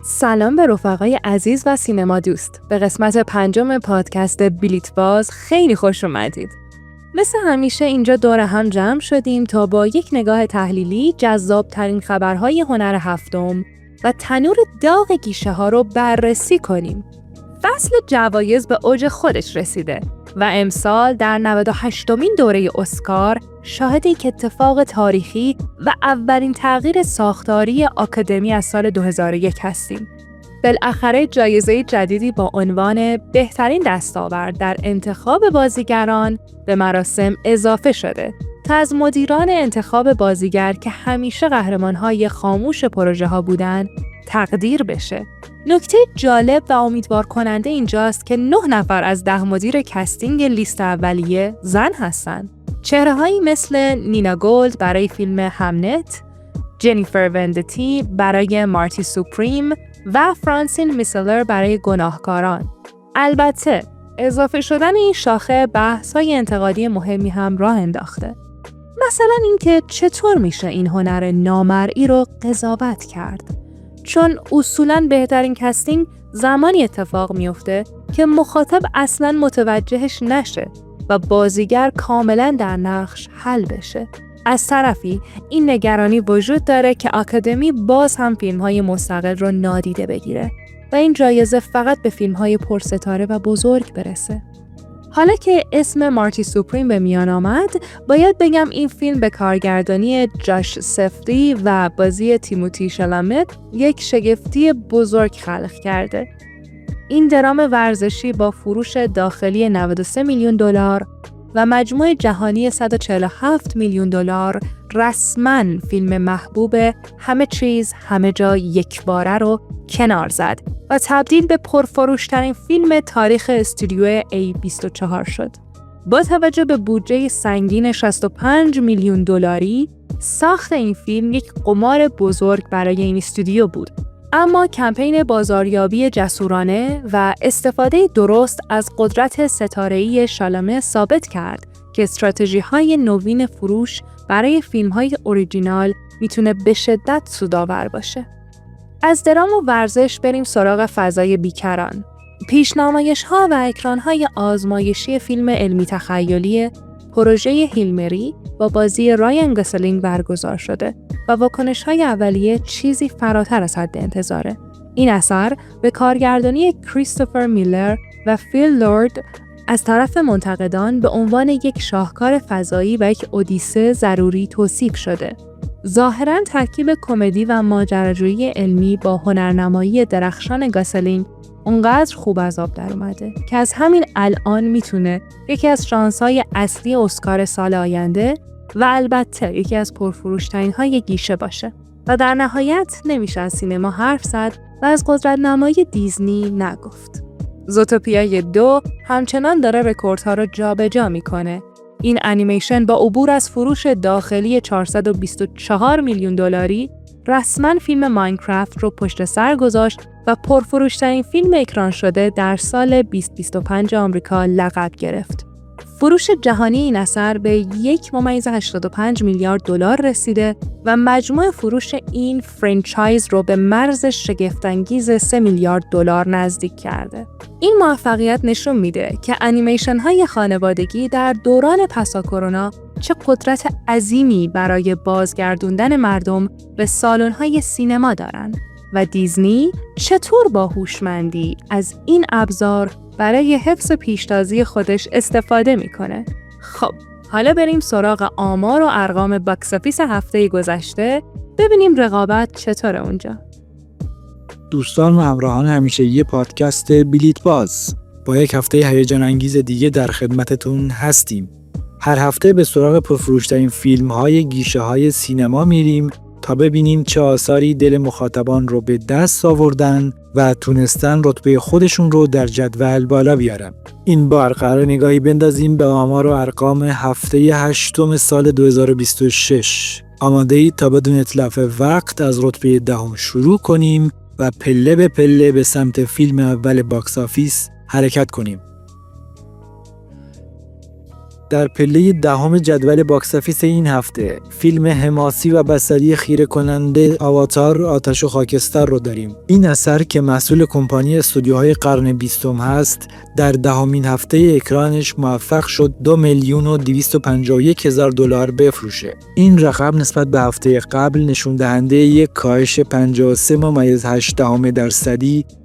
سلام به رفقای عزیز و سینما دوست. به قسمت 5 پادکست بلیت باز خیلی خوش اومدید. مثل همیشه اینجا دور هم جمع شدیم تا با یک نگاه تحلیلی جذاب ترین خبرهای هنر هفتم و تنور داغ گیشه ها رو بررسی کنیم. فصل جوایز به اوج خودش رسیده و امسال در 98مین دوره اسکار شاهد یک اتفاق تاریخی و اولین تغییر ساختاری آکادمی از سال 2001 هستیم. بالاخره جایزه جدیدی با عنوان بهترین دستاورد در انتخاب بازیگران به مراسم اضافه شده تا از مدیران انتخاب بازیگر که همیشه قهرمان‌های خاموش پروژه ها بودن تقدیر بشه. نکته جالب و امیدوار کننده اینجاست که 9 نفر از 10 مدیر کستینگ لیست اولیه زن هستن. چهره‌هایی مثل نینا گولد برای فیلم همنت، جنیفر وندتی برای مارتی سوپریم و فرانسین میسلر برای گناهکاران. البته اضافه شدن این شاخه بحث‌های انتقادی مهمی هم راه انداخته. مثلا اینکه چطور میشه این هنر نامرئی رو قضاوت کرد؟ چون اصولاً بهترین کستینگ زمانی اتفاق میفته که مخاطب اصلاً متوجهش نشه و بازیگر کاملاً در نقش حل بشه. از طرفی این نگرانی وجود داره که آکادمی باز هم فیلم‌های مستقل رو نادیده بگیره و این جایزه فقط به فیلم‌های پرستاره و بزرگ برسه. حالا که اسم مارتی سوپریم به میان آمد، باید بگم این فیلم به کارگردانی جاش سفتی و بازی تیموتی شالامت یک شگفتی بزرگ خلق کرده. این درام ورزشی با فروش داخلی 93 میلیون دلار و مجموع جهانی 147 میلیون دلار رسماً فیلم محبوب همه چیز همه جا یک باره رو کنار زد و تبدیل به پرفروشترین فیلم تاریخ استودیو A24 شد. با توجه به بودجه سنگین 65 میلیون دلاری، ساخت این فیلم یک قمار بزرگ برای این استودیو بود. اما کمپین بازاریابی جسورانه و استفاده درست از قدرت ستاره‌ای شالامه ثابت کرد که استراتژی‌های نوین فروش برای فیلم‌های اوریجینال میتونه به شدت سودآور باشه. از درام و ورزش بریم سراغ فضای بیکران. پیشنمایش‌ها و اکران‌های آزمایشی فیلم علمی تخیلی پروژه هیلمری با بازی رایان گوسلینگ برگزار شده و واکنش‌های اولیه چیزی فراتر از حد انتظاره. این اثر به کارگردانی کریستوفر میلر و فیل لورد از طرف منتقدان به عنوان یک شاهکار فضایی و یک اودیسه ضروری توصیف شده. ظاهراً ترکیب کمدی و ماجراجویی علمی با هنرنمایی درخشان گوسلینگ اونقدر خوب از آب در اومده که از همین الان میتونه یکی از شانس‌های اصلی اسکار سال آینده و البته یکی از پرفروش‌ترین های گیشه باشه. و در نهایت نمیشه از سینما حرف زد و از قدرت‌نمایی دیزنی نگفت. زوتوپیا 2 همچنان داره رکوردها رو جابجا میکنه. این انیمیشن با عبور از فروش داخلی 424 میلیون دلاری رسما فیلم ماینکرافت رو پشت سر گذاشت و پرفروشترین فیلم اکران شده در سال 2025 آمریکا لقب گرفت. فروش جهانی این اثر به 1.85 میلیارد دلار رسیده و مجموع فروش این فرانچایز رو به مرز شگفت‌انگیز 3 میلیارد دلار نزدیک کرده. این موفقیت نشون میده که انیمیشن‌های خانوادگی در دوران پسا کرونا چه قدرت عظیمی برای بازگردوندن مردم به سالن‌های سینما دارن و دیزنی چطور با هوشمندی از این ابزار برای حفظ پیشتازی خودش استفاده میکنه. خب، حالا بریم سراغ آمار و ارقام باکس آفیس هفته گذشته، ببینیم رقابت چطوره اونجا. دوستان و همراهان همیشگی پادکست بلیت باز، با یک هفته هیجان انگیز دیگه در خدمتتون هستیم. هر هفته به سراغ پرفروشترین فیلم‌های گیشه‌های سینما میریم تا ببینیم چه آثاری دل مخاطبان رو به دست آوردن و تونستن رتبه خودشون رو در جدول بالا بیارن. این بار قرار نگاهی بندازیم به آمار و ارقام هفته 8 سال 2026. آماده اید تا بدون اتلاف وقت از رتبه 10 شروع کنیم و پله به پله به سمت فیلم اول باکس آفیس حرکت کنیم. در پله دهم جدول باکس آفیس این هفته فیلم حماسی و بصری خیره کننده آواتار آتش و خاکستر رو داریم. این اثر که محصول کمپانی استودیوهای قرن 20 هست در دهمین هفته اکرانش موفق شد 2,251,000 دلار بفروشه. این رقم نسبت به هفته قبل نشون دهنده یک کاهش 53.8%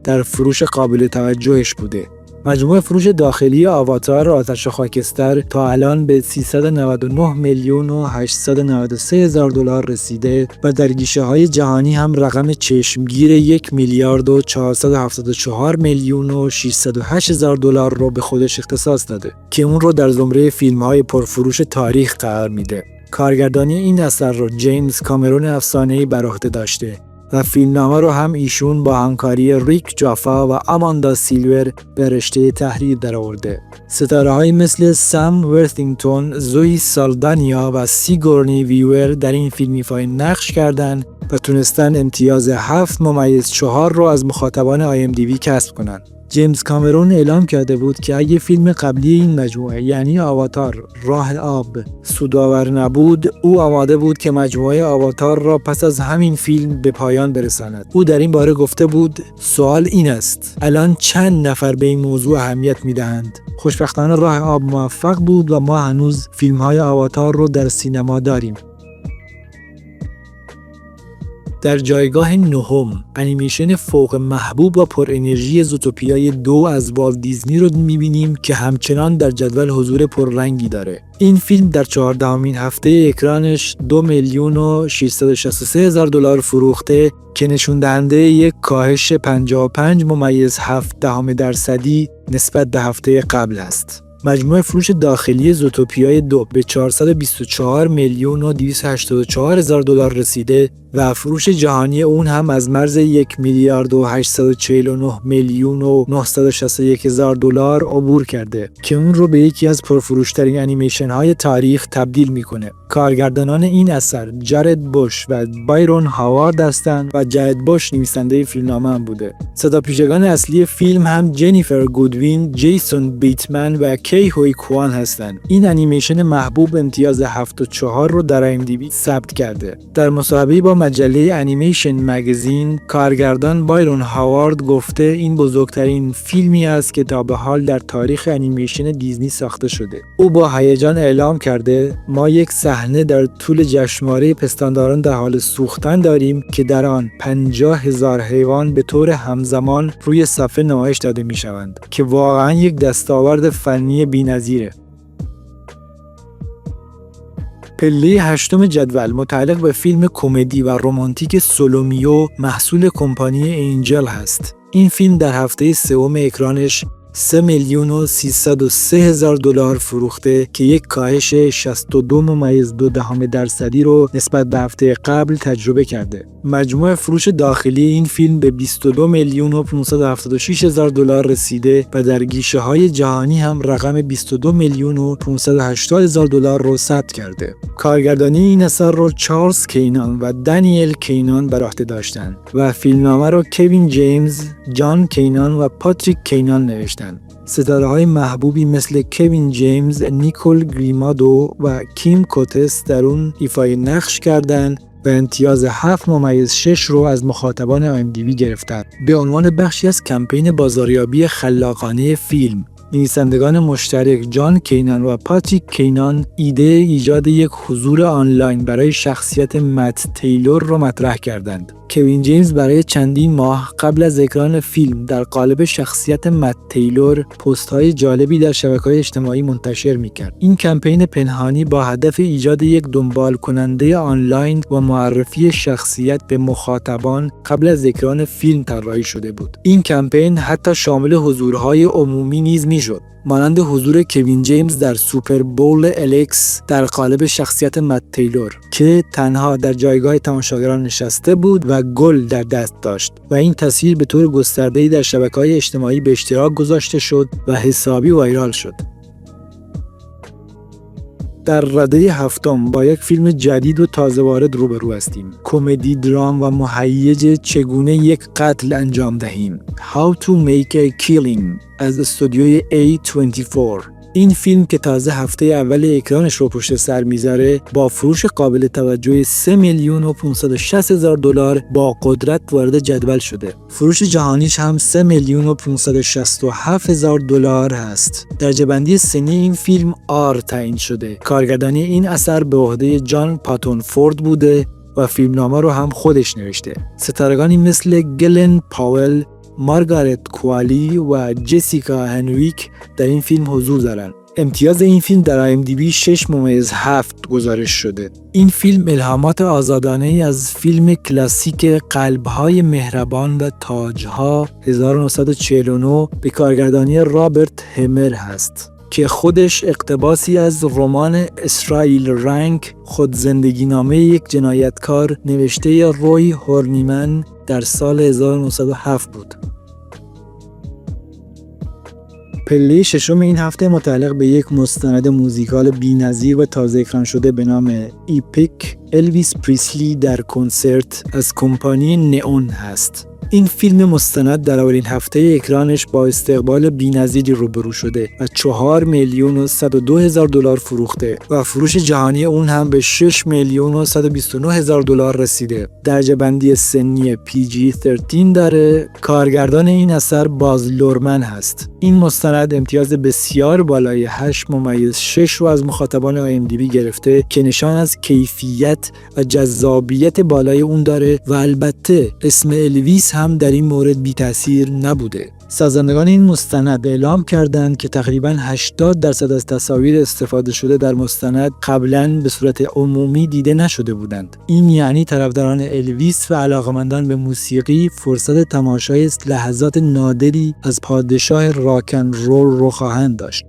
در فروش قابل توجهش بوده. مجموع فروش داخلی آواتار آتش و خاکستر تا الان به 399,893,000 دلار رسیده و در گیشه‌های جهانی هم رقم چشمگیر 1,444,608,000 دلار رو به خودش اختصاص داده که اون رو در زمره فیلم‌های پرفروش تاریخ قرار میده. کارگردانی این اثر رو جیمز کامرون افسانه‌ای بر عهده داشته و فیلمنامه رو هم ایشون با همکاری ریک جافا و آماندا سیلور به رشته تحریر درآورده. ستاره‌هایی مثل سام ورثینگتون، زوی سالدانیا و سیگورنی ویور در این فیلم ایفای نقش کردند و تونستن امتیاز 7.4 رو از مخاطبان IMDb کسب کنن. جیمز کامرون اعلام کرده بود که اگه فیلم قبلی این مجموعه یعنی آواتار راه آب سودآور نبود، او آماده بود که مجموعه آواتار را پس از همین فیلم به پایان برساند. او در این باره گفته بود: سوال این است الان چند نفر به این موضوع اهمیت میدهند؟ خوشبختانه راه آب موفق بود و ما هنوز فیلم‌های آواتار رو در سینما داریم. در جایگاه نهم انیمیشن فوق محبوب و پر انرژی زوتوپیای 2 از والت دیزنی رو می‌بینیم که همچنان در جدول حضور پررنگی داره. این فیلم در 14مین هفته اکرانش 2,663,000 دلار فروخته که نشون دهنده یک کاهش 55.7% نسبت به هفته قبل است. مجموع فروش داخلی زوتوپیای 2 به 424,284,000 دلار رسیده و فروش جهانی اون هم از مرز 1,849,961,000 دلار عبور کرده که اون رو به یکی از پرفروشترین انیمیشن های تاریخ تبدیل میکنه. کارگردانان این اثر جارد بوش و بایرون هاوارد هستند و جارد بوش نویسنده فیلمنامه هم بوده. صداپیشگان اصلی فیلم هم جنیفر گودوین، جیسون بیتمن و کی هوی کوان هستند. این انیمیشن محبوب امتیاز 7.4 رو در IMDb ثبت کرده. در مصاحبه‌ای با مجله انیمیشن مگزین کارگردان بایرون هاوارد گفته این بزرگترین فیلمی است که تا به حال در تاریخ انیمیشن دیزنی ساخته شده. او با هیجان اعلام کرده: ما یک صحنه در طول جشنواره پستانداران در حال سوختن داریم که در آن 50,000 حیوان به طور همزمان روی صفحه نمایش داده می شوند که واقعا یک دستاورد فنی بی‌نظیره. پله هشتم جدول متعلق به فیلم کمدی و رمانتیک سولومیو محصول کمپانی اینجل هست. این فیلم در هفته سوم اکرانش 3,303,000 دلار فروخته که یک کاهش 62.2% رو نسبت به هفته قبل تجربه کرده. مجموع فروش داخلی این فیلم به 22,576,000 دلار رسیده و در گیشه‌های جهانی هم رقم 22,580,000 دلار رو ثبت کرده. کارگردانی این اثر رو چارلز کینان و دانیل کینان بر عهده داشتند و فیلمنامه رو کوین جیمز، جان کینان و پاتریک کینان نوشتند. ستاره‌های محبوبی مثل کوین جیمز، نیکول گریمادو و کیم کوتس در اون ایفای نقش کردند و امتیاز 7.6 رو از مخاطبان IMDb گرفتند. به عنوان بخشی از کمپین بازاریابی خلاقانه فیلم، نویسندگان مشترک جان کینان و پاتریک کینان ایده ایجاد یک حضور آنلاین برای شخصیت مت تیلور را مطرح کردند. کوین جیمز برای چندین ماه قبل از اکران فیلم در قالب شخصیت مت تیلور پست‌های جالبی در شبکه‌های اجتماعی منتشر می‌کرد. این کمپین پنهانی با هدف ایجاد یک دنبال کننده آنلاین و معرفی شخصیت به مخاطبان قبل از اکران فیلم طراحی شده بود. این کمپین حتی شامل حضورهای عمومی نیز می‌شد، مانند حضور کوین جیمز در سوپر بول الکس در قالب شخصیت مت تیلور که تنها در جایگاه تماشاگران نشسته بود و گل در دست داشت و این تصویر به طور گسترده‌ای در شبکه‌های اجتماعی به اشتراک گذاشته شد و حسابی وایرال شد. در رده هفتم با یک فیلم جدید و تازه وارد روبرو هستیم. کمدی درام و مهیج چگونه یک قتل انجام دهیم. How to make a killing از استودیوی A24. این فیلم که تازه هفته اول اکرانش رو پشت سر میذاره با فروش قابل توجه 3,560,000 دلار با قدرت وارد جدول شده. فروش جهانیش هم 3,567,000 دلار هست. درجه بندی سنی این فیلم R تعیین شده. کارگردانی این اثر به عهده جان پاتون فورد بوده و فیلمنامه رو هم خودش نوشته. ستارگانی مثل گلن پاول، مارگارت کوالی و جسیکا هنویک در این فیلم حضور دارن. امتیاز این فیلم در IMDb 6.7 گزارش شده. این فیلم الهامات آزادانه ای از فیلم کلاسیک قلب‌های مهربان و تاج‌ها 1949 به کارگردانی رابرت همر هست که خودش اقتباسی از رمان اسرائیل رنگ، خود زندگی نامه یک جنایتکار نوشته روی هورنیمن در سال 1907 بود. پله ششم این هفته متعلق به یک مستند موزیکال بی‌نظیر و تازه اکران شده به نام ایپیک الویس پریسلی در کنسرت از کمپانی نئون هست. این فیلم مستند در اولین هفته اکرانش با استقبال بی‌نظیری روبرو شده و 4,102,000 دلار فروخته و فروش جهانی اون هم به 6,129,000 دلار رسیده. درجه بندی سنی PG-13 داره. کارگردان این اثر باز لورمن هست. این مستند امتیاز بسیار بالای 8.6 رو از مخاطبان IMDb گرفته که نشان از کیفیت و جذابیت بالای اون داره و البته اسم الویس هم در این مورد بی تأثیر نبوده. سازندگان این مستند اعلام کردند که تقریباً 80% از تصاویر استفاده شده در مستند قبلاً به صورت عمومی دیده نشده بودند. این یعنی طرفداران الویس و علاقه‌مندان به موسیقی فرصت تماشای لحظات نادری از پادشاه راکن رول رو خواهند داشت.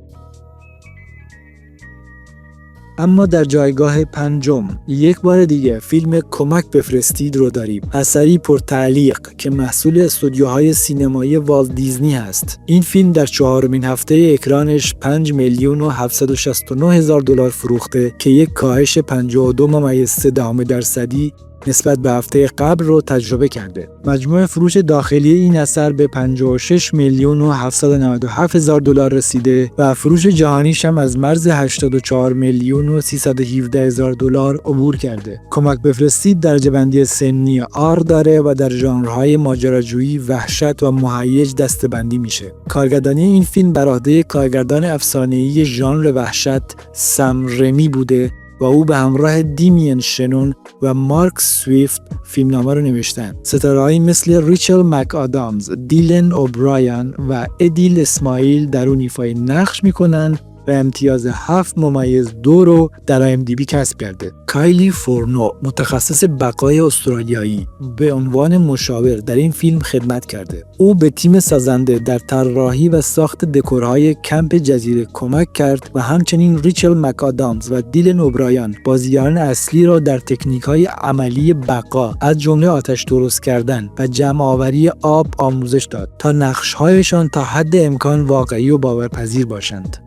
اما در جایگاه پنجم یک بار دیگه فیلم کمک بفرستید رو داریم. اثری پرتعلیق که محصول استودیوهای سینمایی والت دیزنی هست. این فیلم در چهارمین هفته اکرانش 5,769,000 دلار فروخته که یک کاهش 52.3% نسبت به هفته قبل رو تجربه کرده. مجموع فروش داخلی این اثر به 56,797,000 دلار رسیده و فروش جهانیش هم از مرز 84,317,000 دلار عبور کرده. کمک بفرستید درجه بندی سنی R داره و در ژانرهای ماجراجویی، وحشت و مهیج دسته‌بندی میشه. کارگردانی این فیلم بر عهده کارگردان افسانه‌ای ژانر وحشت سم رمی بوده و او به همراه دیمین شنون و مارک سویفت فیلمنامه رو نوشتن. ستاره‌هایی مثل ریچل مک آدامز، دیلن اوبرایان و ادیل اسماعیل در اون ایفای نقش میکنن و امتیاز 7.2 رو در IMDb کسب کرده. کایلی فورنو، متخصص بقای استرالیایی، به عنوان مشاور در این فیلم خدمت کرده. او به تیم سازنده در طراحی و ساخت دکورهای کمپ جزیره کمک کرد و همچنین ریچل مک آدامز و دیلن اوبرایان بازیگران اصلی را در تکنیک‌های عملی بقا از جمله آتش درست کردن و جمع‌آوری آب آموزش داد تا نقش‌هایشان تا حد امکان واقعی و باورپذیر باشند.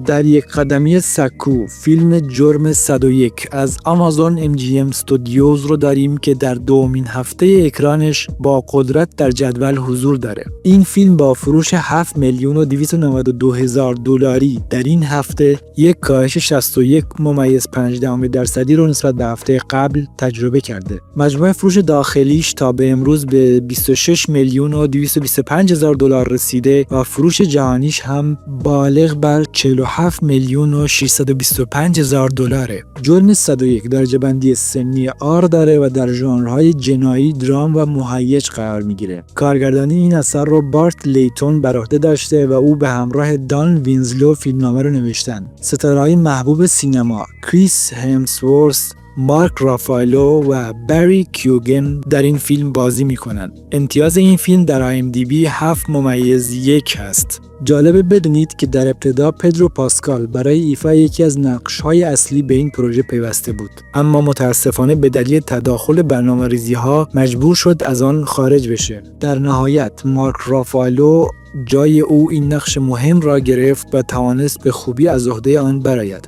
در یک قدمی سکو فیلم جرم 101 از آمازون MGM استودیوز رو داریم که در دومین هفته اکرانش با قدرت در جدول حضور داره. این فیلم با فروش 7,292,000 دلاری در این هفته یک کاهش 61.5% رو نسبت به هفته قبل تجربه کرده. مجموع فروش داخلیش تا به امروز به 26,225,000 دلار رسیده و فروش جهانیش هم بالغ بر 47,625,000 دلاره. جرم 101 درجه بندی سنی R داره و در ژانرهای جنایی، درام و مهیج قرار میگیره. کارگردانی این اثر رو بارت لیتون بر عهده داشته و او به همراه دان وینزلو فیلمنامه رو نوشتن. ستاره‌های محبوب سینما کریس همسورث، مارک رافائلو و بری کیوگن در این فیلم بازی میکنن. امتیاز این فیلم در IMDb 7.1 هست. جالبه بدونید که در ابتدا پدرو پاسکال برای ایفای یکی از نقش‌های اصلی به این پروژه پیوسته بود، اما متاسفانه به دلیل تداخل برنامه‌ریزی‌ها مجبور شد از آن خارج بشه. در نهایت مارک رافائلو جای او این نقش مهم را گرفت و توانست به خوبی از عهده آن برآید.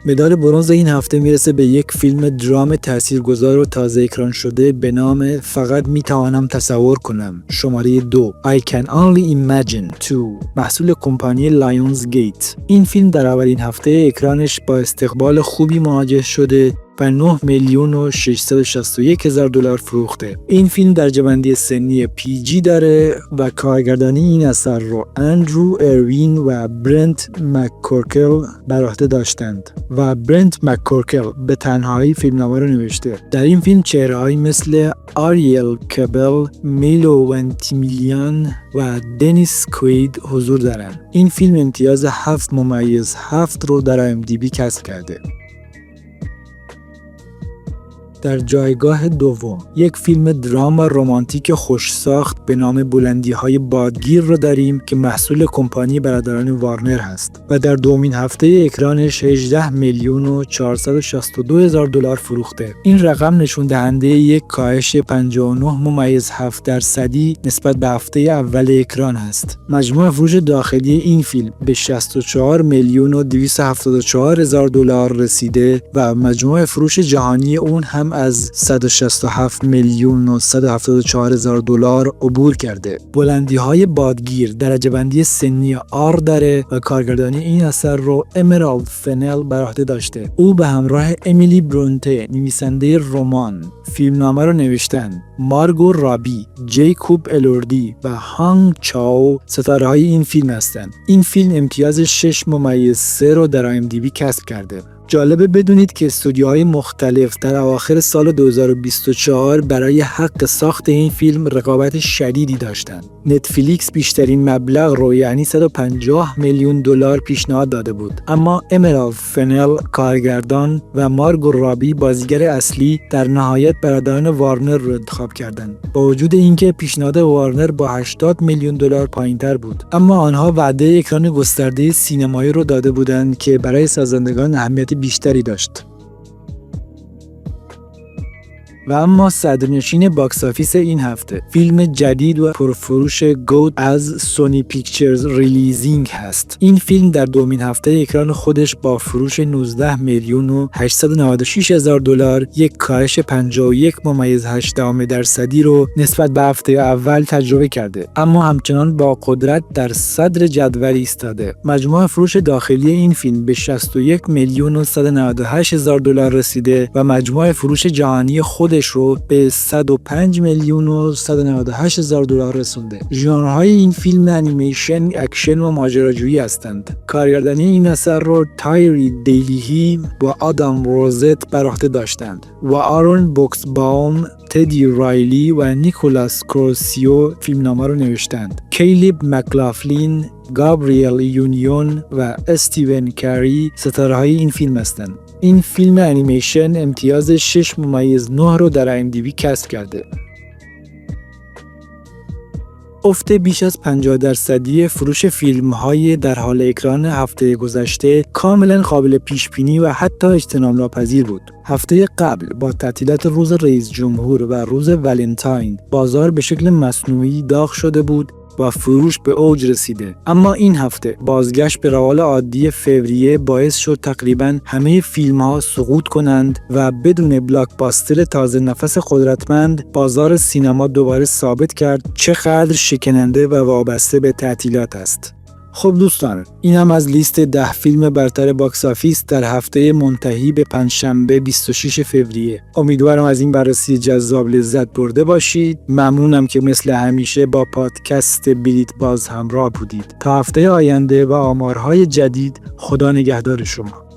مدال برنز این هفته میرسه به یک فیلم درام تاثیرگذار و تازه اکران شده به نام فقط میتوانم تصور کنم، شماره 2 I Can Only Imagine 2، محصول کمپانی لایونز گیت. این فیلم در اولین هفته اکرانش با استقبال خوبی مواجه شده و 9,661,000 دلار فروخته. این فیلم درجه‌بندی سنی PG داره و کارگردانی این اثر رو اندرو اروین و برنت مککورکل بر عهده داشتند و برنت مککورکل به تنهایی فیلمنامه رو نوشته. در این فیلم چهره‌هایی مثل آریل کبل، میلو ونتیمیلیان و دنیس کوید حضور دارند. این فیلم امتیاز 7.7 رو در IMDb کسب کرده. در جایگاه دوم یک فیلم درام رمانتیک خوش ساخت به نام بلندی‌های بادگیر رو داریم که محصول کمپانی برادران وارنر هست و در دومین هفته اکرانش 18,462,000 دلار فروخته. این رقم نشون دهنده یک کاهش 59.7% نسبت به هفته اول اکران است. مجموع فروش داخلی این فیلم به 64,274,000 دلار رسیده و مجموع فروش جهانی اون هم از 167,174,000 دلار عبور کرده. بلندی‌های بادگیر درجه بندی سنی آر داره و کارگردانی این اثر رو امرالد فنل بر عهده داشته. او به همراه امیلی برونته نویسنده رمان فیلمنامه رو نوشتن. مارگو رابی، جیکوب الوردی و هانگ چاو ستاره‌های این فیلم هستند. این فیلم امتیاز 6.3 رو در IMDb کسب کرده. جالبه بدونید که استودیوهای مختلف در اواخر سال 2024 برای حق ساخت این فیلم رقابت شدیدی داشتند. نتفلیکس بیشترین مبلغ رو یعنی 150 میلیون دلار پیشنهاد داده بود، اما امرالد فنل کارگردان و مارگو رابی بازیگر اصلی در نهایت برادران وارنر رو انتخاب کردند. با وجود اینکه پیشنهاد وارنر با 80 میلیون دلار پایین‌تر بود، اما آنها وعده اکران گسترده سینمایی رو داده بودند که برای سازندگان اهمیت بیشتری داشت. و اما صدرنشین باکس آفیس این هفته فیلم جدید و پرفروش گوت از سونی پیکچرز ریلیزینگ هست. این فیلم در دومین هفته اکران خودش با فروش 19,896,000 دلار یک کاهش 51.8% رو نسبت به هفته اول تجربه کرده، اما همچنان با قدرت در صدر جدول ایستاده. مجموع فروش داخلی این فیلم به 61,198,000 دلار رسیده و مجموع فروش جهانی خودش رو به 105,198,000 دلار رسونده. ژانرهای این فیلم انیمیشن، اکشن و ماجراجویی هستند. کارگردانی این اثر رو تایری دیلیهی با آدام روزت بر عهده داشتند و آرون بوکسباوم، تدی رایلی و نیکولاس کروسیو فیلمنامه رو نوشتند. کیلیب مکلافلین، گابریل یونیون و استیون کاری ستاره‌های این فیلم هستند. این فیلم انیمیشن امتیاز 6.9 رو در IMDb کسب کرده. افت بیش از 50% فروش فیلم‌های در حال اکران هفته گذشته کاملا قابل پیش‌بینی و حتی اجتناب ناپذیر بود. هفته قبل با تعطیلات روز رئیس جمهور و روز ولنتاین بازار به شکل مصنوعی داغ شده بود و فروش به اوج رسیده، اما این هفته بازگشت به روال عادی فوریه باعث شد تقریباً همه فیلم‌ها سقوط کنند و بدون بلاکباستر تازه نفس قدرتمند بازار سینما دوباره ثابت کرد چقدر شکننده و وابسته به تعطیلات است. خب دوستان، این هم از لیست 10 فیلم برتر باکس آفیس در هفته منتهی به پنجشنبه 26 فوریه. امیدوارم از این بررسی جذاب لذت برده باشید. ممنونم که مثل همیشه با پادکست بلیت باز همراه بودید. تا هفته آینده و آمارهای جدید، خدا نگهدار شما.